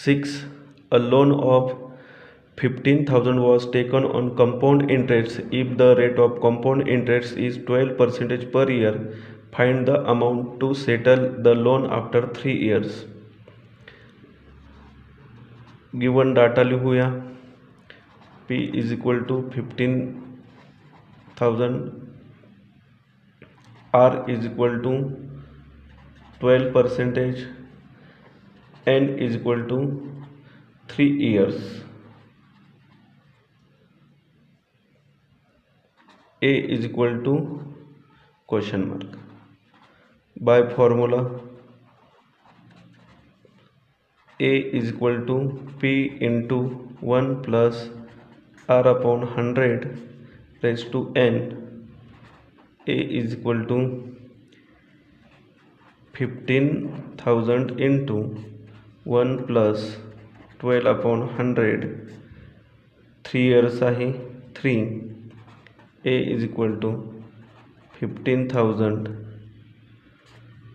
6. A loan of 15,000 was taken on compound interest. If the rate of compound interest is 12% per year, find the amount to settle the loan after 3 years. Given data लिहूया. P is equal to 15,000, R is equal to 12%, N is equal to 3 years. A is equal to question mark. By formula, A is equal to P into 1 plus R upon 100 raised to N. A is equal to 15,000 into 1 plus 12 upon 100, 3 years आहे 3. A is equal to 15,000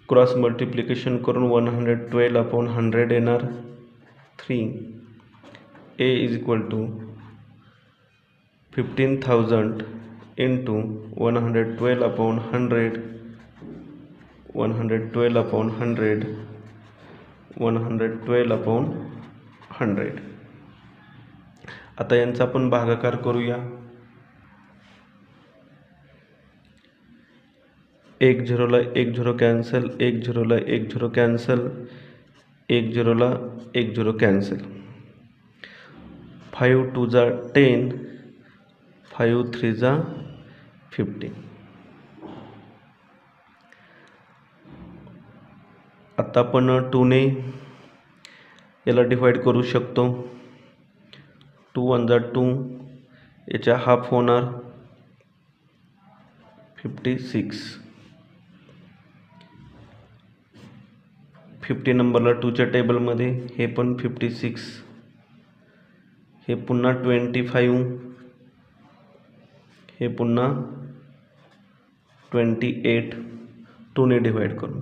cross multiplication करून 112 upon 100 येणार 3. A is equal to 15,000 into 112 upon 100, 112 upon 100, 112 upon 100. आता यांचा आपण भागाकार करूया. 1 0 ला 1 0 cancel, 1 0 ला 1 0 कॅन्सल, 1 0 ला 1 0 कॅन्सल. 5 2 जा 10, 5 3 जा 15. आता आपण 2 ने याला डिवाइड करू शकतो. 2 1 जा 2, याच्या हाफ होणार 56. 50 नंबरला 2च्या टेबलमध्ये हे पण 56, हे पुन्हा 25, हे पुन्हा 28. 2 ने डिवाइड करून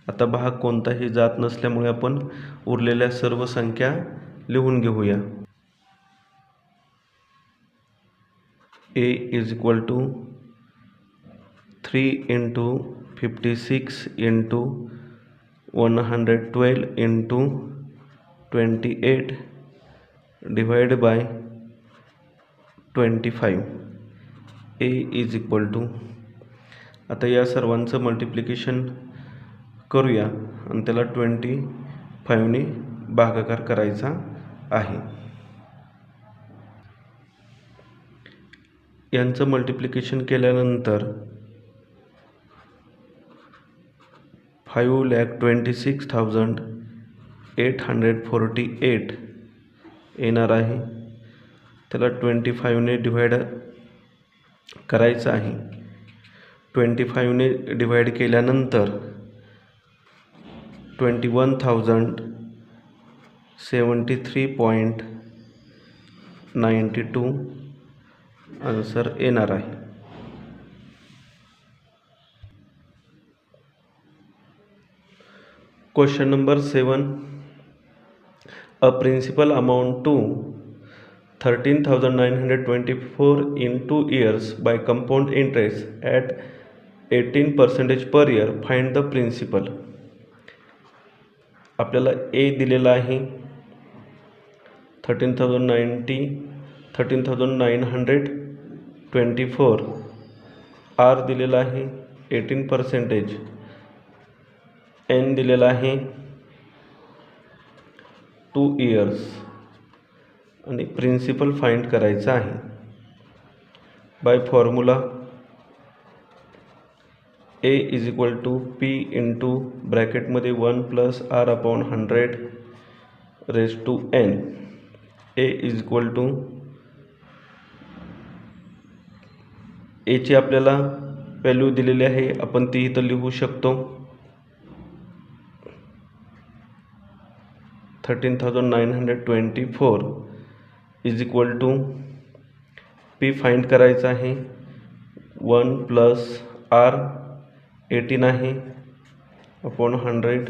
आता भाग कोणताही जात नसल्यामुळे आपण उरलेल्या सर्व संख्या लिहून घेऊया. A is equal to 3 into 56 into 112 into 28 divided by 25. A is equal to, आता या सर्वांचं मल्टिप्लिकेशन करूया आणि त्याला 25 ने भागाकार करायचा आहे. यांचं मल्टिप्लिकेशन केल्यानंतर 5,26,848 येणार आहे. त्याला 25 ने डिवाइड करायचं आहे. 25 ने डिवाइड केल्यानंतर 21,073.92 आन्सर येणार आहे. Question number 7. A principal amount to 13,924 in 2 years by compound interest at 18% per year. Find the principal. आपल्याला A दिलेला आहे 13,924, R दिलेला आहे 18%, N दिलेला आहे 2 years आणि प्रिन्सिपल फाइंड करायचा आहे. By formula A is equal to P into ब्रॅकेटमध्ये 1 plus R upon 100 raised to N. A is equal to, A ची आपल्याला व्हॅल्यू दिलेली आहे, आपण ती इथं लिहू शकतो. 13,924 is equal to P find करायचा आहे 1 plus R 18 आहे अपॉन 100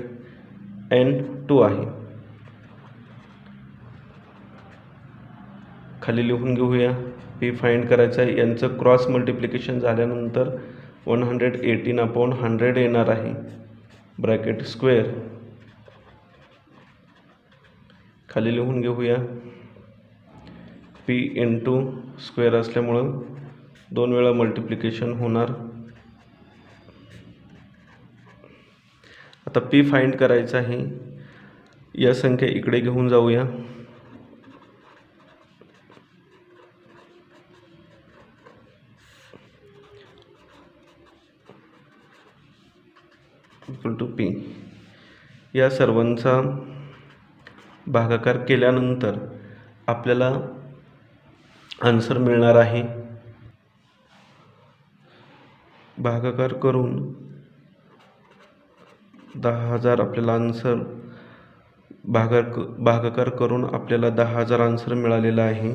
N 2 आहे. खाली लिहून घेऊया. पी फाइंड करायचं आहे. यांचं क्रॉस मल्टिप्लिकेशन झाल्यानंतर 118/100 येणार आहे, ब्रॅकेट स्क्वेअर. खाली लिहून घेऊया. पी इंटू स्क्वेअर असल्यामुळं 2 वेळा मल्टिप्लिकेशन होणार. आता पी फाइंड करायचं आहे. या संख्या इकडे घेऊन जाऊया. Equal to P. या सर्वांचा भागाकार केल्यानंतर आपल्याला आन्सर मिळणार आहे. भागाकार करून 10,000 आपल्याला आन्सर भागाकार करून आपल्याला 10,000 आन्सर मिळालेला आहे.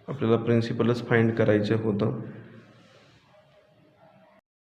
आपल्याला प्रिन्सिपलच फाइंड करायचे होतं.